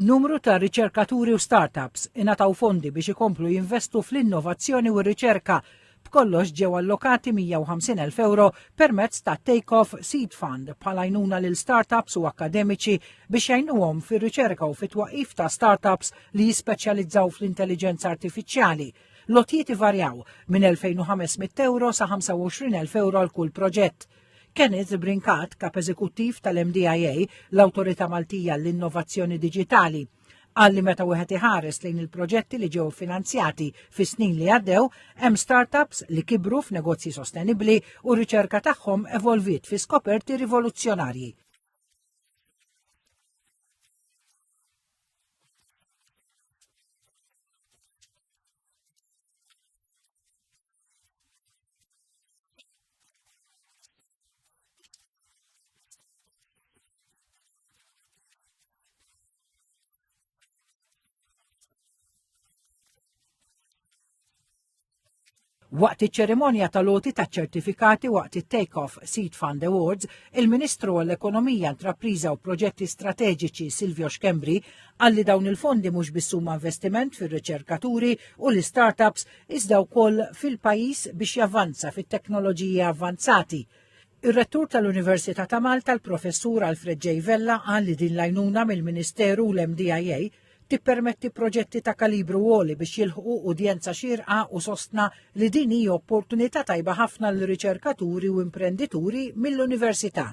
Numru ta' riċerkaturi u startups ingħataw fondi biex ikomplu jinvestu fl-innovazzjoni u r-riċerka. B'kollox ġew allokati 150,000 euro permezz ta' Take-Off Seed Fund bħala għajnuna lil startups u akademiċi biex jgħinuhom fir-riċerka u fit-twaqqif ta' startups li jispeċjalizzaw fl-intelligenza artifiċjali. Lotjiet ivarjaw minn 2,500 euro sa 25,000 euro għal kull proġett. Kenneth Brinkat, kap eżekuttiv tal-MDIA, l-Awtorità Maltija l-Innovazzjoni Diġitali, għalli meta wieħed iħares lejn il-proġetti li ġew finanzjati fis-snin li għaddew, hemm startups li kibru f'negozji sostenibbli u r-riċerka tagħhom evolvit fi skoperti rivoluzzjonarji. Waqt iċ-ċerimonja tal-loti taċ-ċertifikati waqt it-Take-Off Seed Fund Awards, il-Ministru għall-Ekonomija, Intrapriża u Proġetti Strateġiċi Silvio Xkembri għalli dawn il-fondi mhux biss huma investiment fir-riċerkaturi u l-startups iżda wkoll fil-pajjiż biex javvanza fit-teknoloġiji avvanzati. Ir-rettur tal-Università ta' Malta, l-Professur Alfred J. Vella, għalli din l-għajnuna mill-Ministeru u l-MDIA tippermetti proġetti ta' kalibru għoli biex jilħqu udjenza xirqa u sostna li din hija opportunità tajba ħafna l-riċerkaturi u imprendituri mill-università.